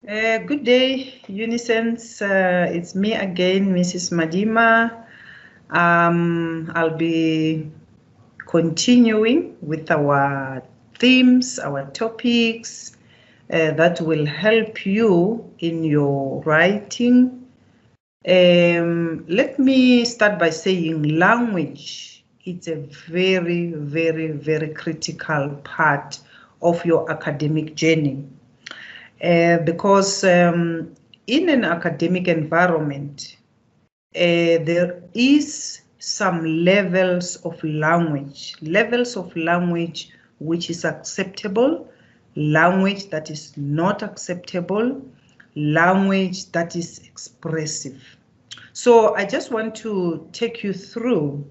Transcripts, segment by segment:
Good day, Unisens. It's me again, Mrs. Madima. I'll be continuing with our themes, our topics that will help you in your writing. Let me start by saying language. It's a very, very, very critical part of your academic journey. Because in an academic environment, there is some levels of language which is acceptable, language that is not acceptable, language that is expressive. So I just want to take you through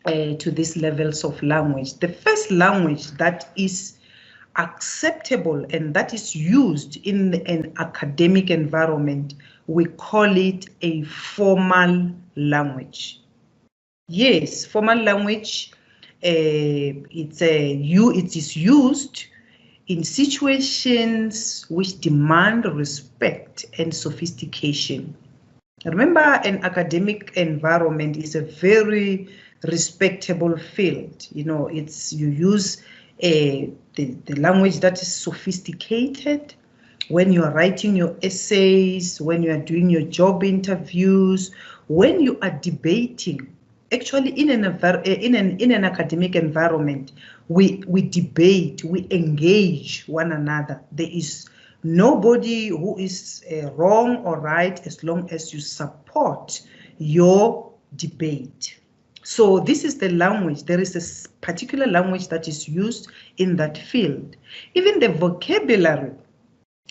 to these levels of language. The first language that is acceptable and that is used in an academic environment, we call it a formal language. Yes, formal language, it is used in situations which demand respect and sophistication. Remember, an academic environment is a very respectable field. You know, you use the language that is sophisticated when you are writing your essays, when you are doing your job interviews, when you are debating. Actually, in an academic environment, we debate, we engage one another. There is nobody who is wrong or right as long as you support your debate. So this is the language. There is a particular language that is used in that field. Even the vocabulary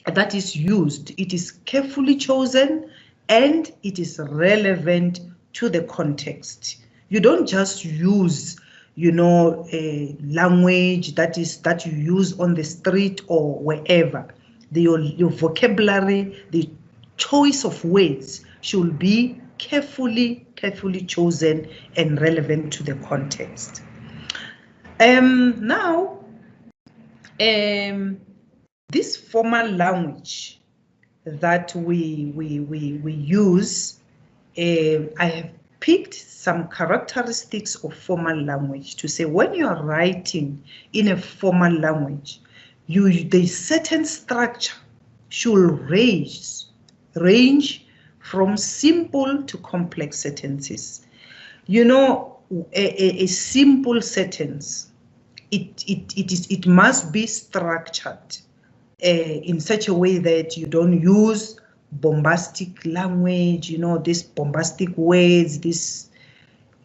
that is used, it is carefully chosen and it is relevant to the context. You don't just use, you know, a language that you use on the street or wherever. Your vocabulary, the choice of words should be carefully chosen and relevant to the context. Now, this formal language that we use, I have picked some characteristics of formal language to say when you are writing in a formal language, the certain structure should range from simple to complex sentences. You know, a simple sentence, it must be structured in such a way that you don't use bombastic language, you know, these bombastic words, these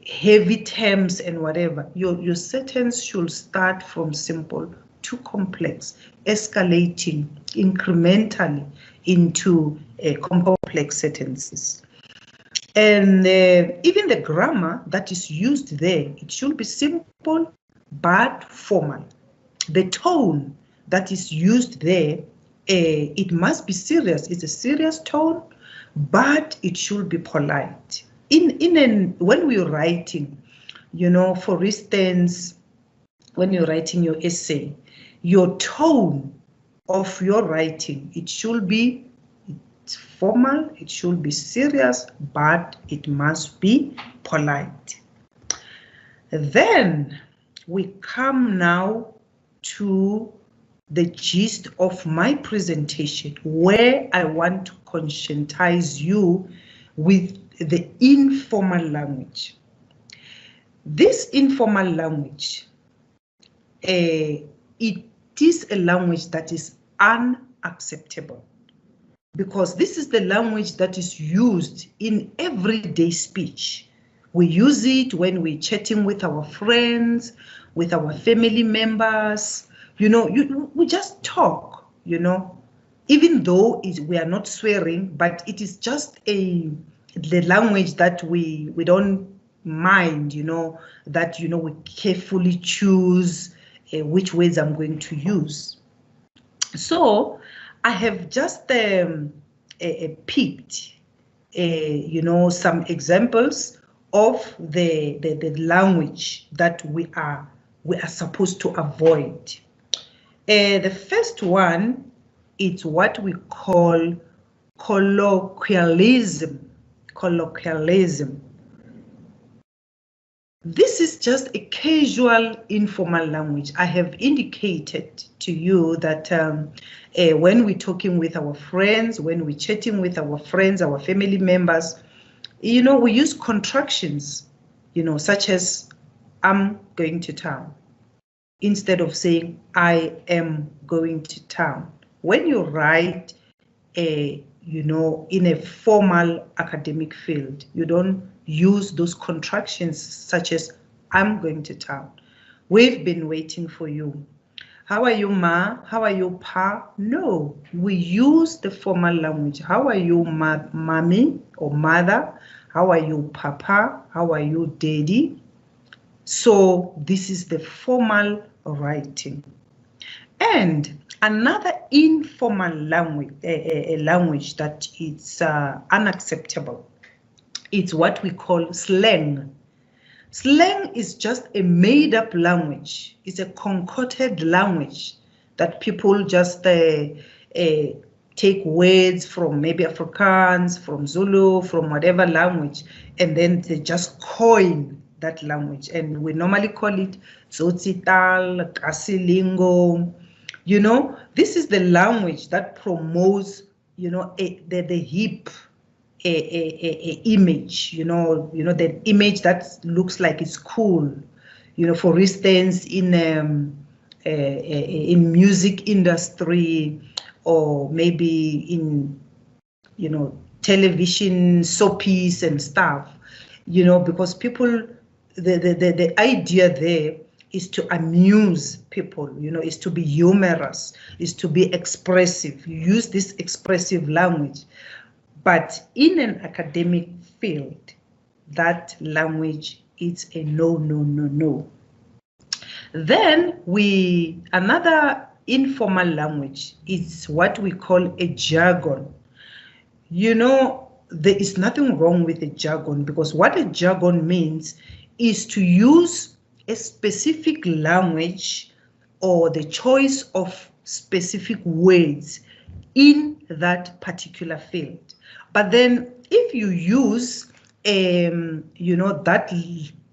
heavy terms and whatever. Your sentence should start from simple to complex, escalating incrementally into complex sentences. And even the grammar that is used there, it should be simple but formal. The tone that is used there, it must be serious. It's a serious tone, but it should be polite. When we're writing, you know, for instance, when you're writing your essay, your tone of your writing, it should be formal, it should be serious, but it must be polite. Then we come now to the gist of my presentation, where I want to conscientize you with the informal language. This informal language, it is a language that is unacceptable, because this is the language that is used in everyday speech. We use it when we're chatting with our friends, with our family members. You know, we just talk, you know, even though we are not swearing, but it is just the language that we don't mind, you know, that, you know, we carefully choose which words I'm going to use. So I have just picked, you know, some examples of the language that we are supposed to avoid. The first one it's what we call colloquialism. Colloquialism. This is just a casual, informal language. I have indicated to you that when we're talking with our friends, when we're chatting with our friends, our family members, you know, we use contractions, you know, such as I'm going to town, instead of saying I am going to town. When you write, you know, in a formal academic field, you don't use those contractions such as I'm going to town. We've been waiting for you. How are you, ma? How are you, pa? No, we use the formal language. How are you, mommy or mother? How are you, papa? How are you, daddy? So this is the formal writing. And another informal language, a language that is unacceptable, it's what we call slang. Slang is just a made-up language. It's a concocted language that people just take words from maybe Afrikaans, from Zulu, from whatever language, and then they just coin that language. And we normally call it Tsotsital, Kasilingo. You know, this is the language that promotes, you know, the hip image, you know, the image that looks like it's cool. You know, for instance, in music industry, or maybe in, you know, television soapies and stuff, you know, because people, the idea there is to amuse people, you know, is to be humorous, is to be expressive. You use this expressive language. But in an academic field, that language is a no, no, no, no. Then another informal language is what we call a jargon. You know, there is nothing wrong with a jargon, because what a jargon means is to use a specific language or the choice of specific words in that particular field. But then if you use, you know, that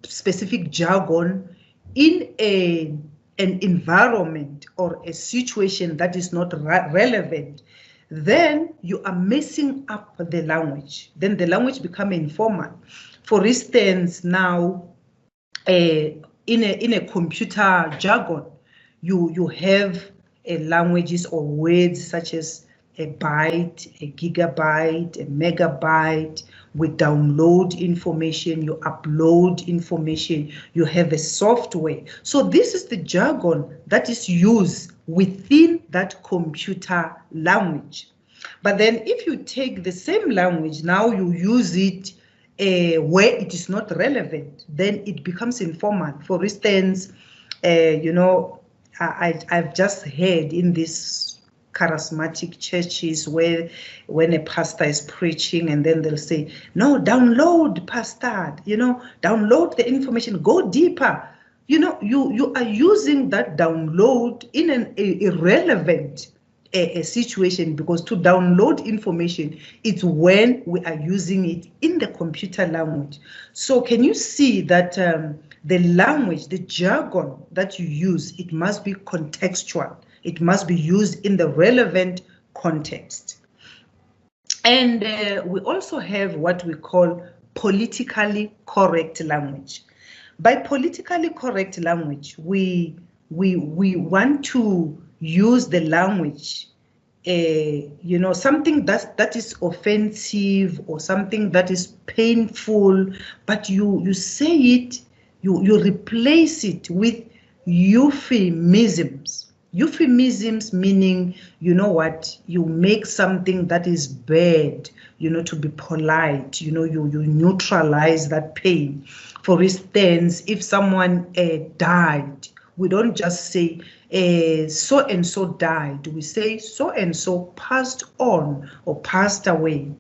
specific jargon in an environment or a situation that is not relevant, then you are messing up the language. Then the language becomes informal. For instance, now, in a computer jargon, you have languages or words such as a byte, a gigabyte, a megabyte. We download information, you upload information, you have a software. So this is the jargon that is used within that computer language. But then if you take the same language, now you use it where it is not relevant, then it becomes informal. For instance, you know, I've just heard in these charismatic churches where when a pastor is preaching, and then they'll say, no, download, pastor, you know, download the information, go deeper. You know, you are using that download in an irrelevant a situation, because to download information, it's when we are using it in the computer language. So can you see that the language, the jargon that you use, it must be contextual. It must be used in the relevant context. And we also have what we call politically correct language. By politically correct language, we want to use the language, you know, something that is offensive or something that is painful, but you say it, you replace it with euphemisms. Euphemisms meaning, you know what, you make something that is bad, you know, to be polite, you know, you neutralize that pain. For instance, if someone died, we don't just say so and so died. We say so and so passed on or passed away,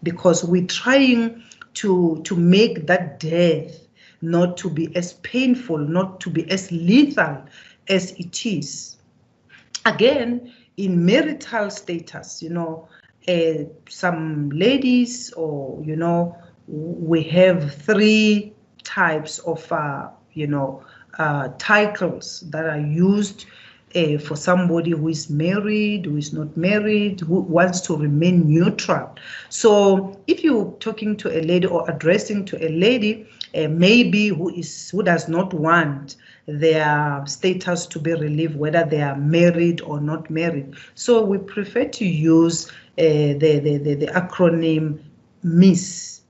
because we're trying to make that death not to be as painful, not to be as lethal as it is. Again, in marital status, some ladies, or, we have 3 types of, titles that are used for somebody who is married, who is not married, who wants to remain neutral. So if you're talking to a lady or addressing to a lady, maybe who does not want their status to be relieved, whether they are married or not married. So we prefer to use the acronym Miss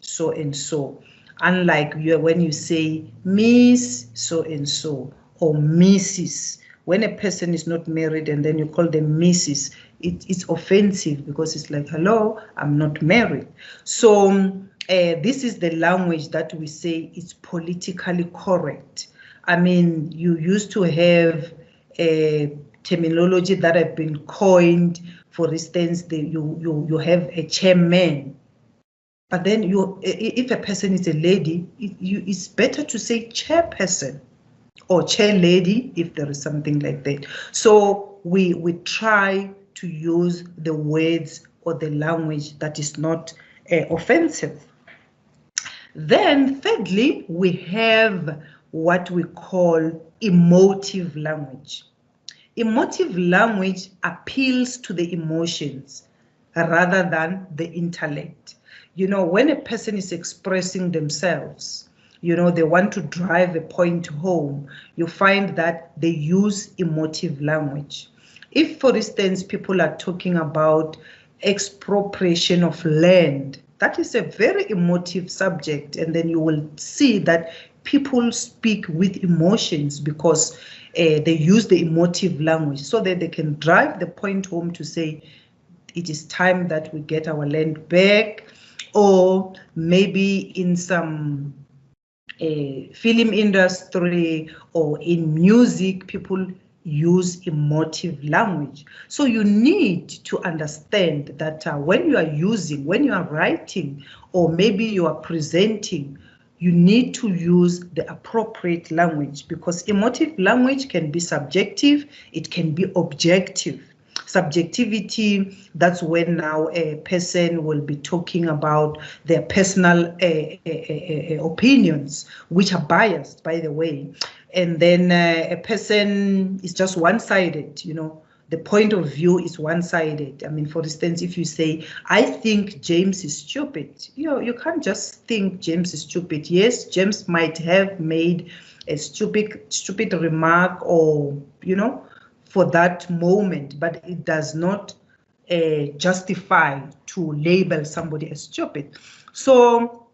so and so. Unlike when you say Miss so and so or Mrs. When a person is not married and then you call them Mrs., it's offensive, because it's like, hello, I'm not married. So this is the language that we say is politically correct. I mean, you used to have a terminology that have been coined. For instance, you have a chairman. But then if a person is a lady, it's better to say chairperson or chair lady if there is something like that. So we try to use the words or the language that is not offensive. Then thirdly, we have what we call emotive language. Emotive language appeals to the emotions rather than the intellect. When a person is expressing themselves, they want to drive a point home, you find that they use emotive language. If, for instance, people are talking about expropriation of land, that is a very emotive subject, and then you will see that people speak with emotions because they use the emotive language so that they can drive the point home to say, it is time that we get our land back. Or maybe in some film industry or in music, people use emotive language. So you need to understand that when you are writing, or maybe you are presenting, you need to use the appropriate language, because emotive language can be subjective, it can be objective. Subjectivity, that's when now a person will be talking about their personal opinions, which are biased, by the way. And then a person is just one-sided, the point of view is one-sided. I mean, for instance, if you say, I think James is stupid, you can't just think James is stupid. Yes, James might have made a stupid remark, or, for that moment, but it does not justify to label somebody as stupid. So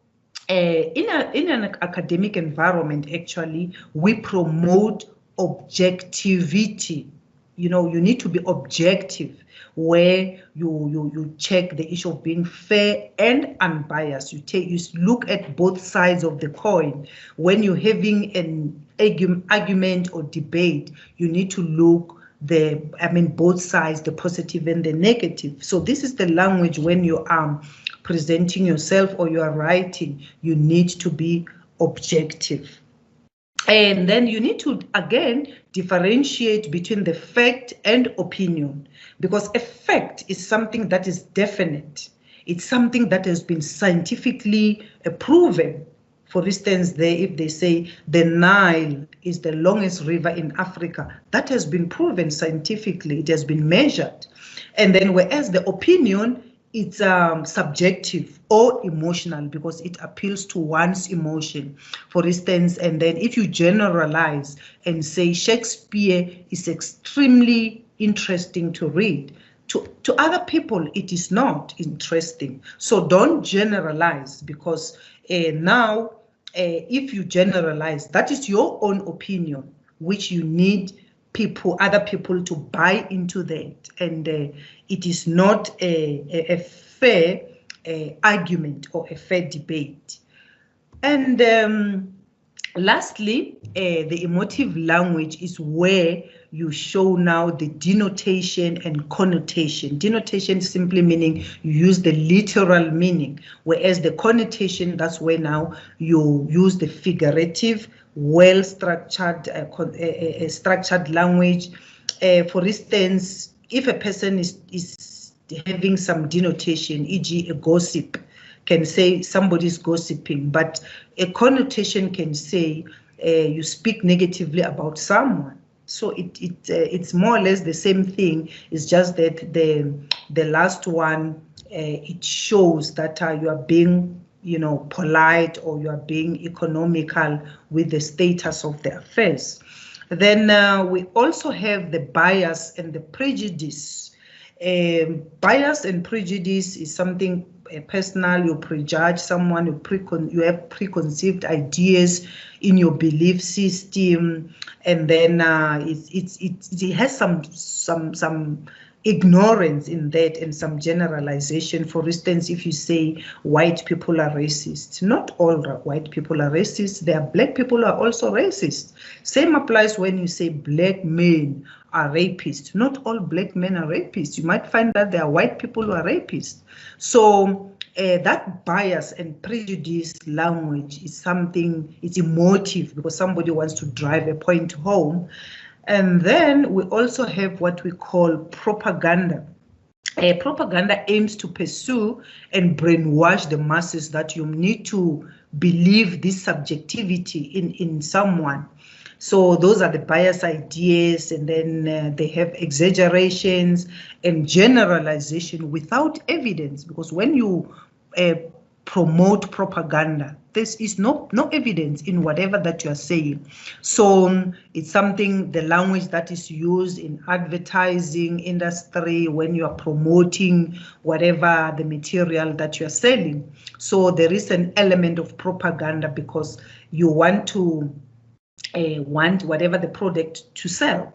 in an academic environment, actually, we promote objectivity. You need to be objective, where you check the issue of being fair and unbiased. You look at both sides of the coin. When you're having an argument or debate, you need to look both sides, the positive and the negative. So this is the language when you are presenting yourself or you are writing, you need to be objective. And then you need to, again, differentiate between the fact and opinion, because a fact is something that is definite. It's something that has been scientifically proven. For instance, if they say the Nile is the longest river in Africa, that has been proven scientifically, it has been measured. And then whereas the opinion, it's subjective or emotional, because it appeals to one's emotion. For instance, and then if you generalize and say Shakespeare is extremely interesting to read, to other people it is not interesting. So don't generalize, because now if you generalize, that is your own opinion, which you need other people to buy into that, and it is not a fair argument or a fair debate. And lastly, the emotive language is where you show now the denotation and connotation. Denotation simply meaning you use the literal meaning, whereas the connotation, that's where now you use the figurative well-structured structured language. For instance, if a person is having some denotation, e.g. a gossip, can say somebody's gossiping, but a connotation can say you speak negatively about someone. So it's more or less the same thing. It's just that the last one, it shows that you are being, polite, or you are being economical with the status of the affairs. Then we also have the bias and the prejudice. Bias and prejudice is something personal. You prejudge someone, you have preconceived ideas in your belief system, and then it has some ignorance in that and some generalization. For instance, if you say white people are racist, not all white people are racist. There are black people who are also racist. Same applies when you say black men are rapists. Not all black men are rapists. You might find that there are white people who are rapists. So that bias and prejudice language is something, it's emotive because somebody wants to drive a point home. And then we also have what we call propaganda. Propaganda aims to pursue and brainwash the masses that you need to believe this subjectivity in someone. So those are the bias ideas, and then they have exaggerations and generalization without evidence, because when you promote propaganda, there is no evidence in whatever that you are saying. So it's something, the language that is used in advertising industry when you are promoting whatever the material that you are selling. So there is an element of propaganda because you want to want whatever the product to sell.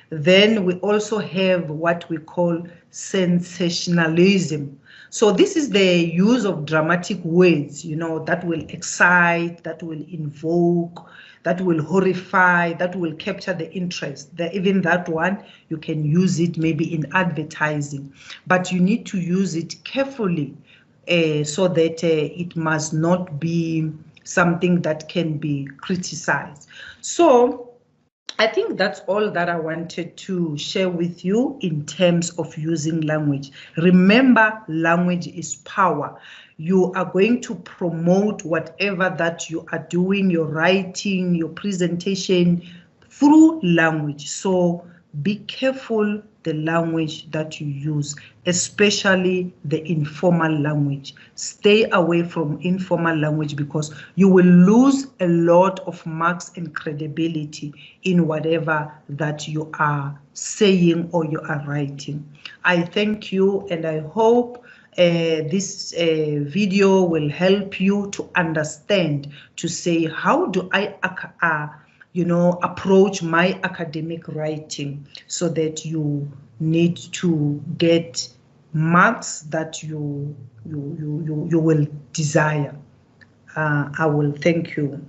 Then we also have what we call sensationalism. So this is the use of dramatic words, that will excite, that will invoke, that will horrify, that will capture the interest. Even that one, you can use it maybe in advertising, but you need to use it carefully so that it must not be something that can be criticized. So I think that's all that I wanted to share with you in terms of using language. Remember, language is power. You are going to promote whatever that you are doing, your writing, your presentation, through language. So be careful the language that you use, especially the informal language. Stay away from informal language because you will lose a lot of marks and credibility in whatever that you are saying or you are writing. I thank you, and I hope this video will help you to understand, to say, how do I approach my academic writing, so that you need to get marks that you will desire. I will thank you.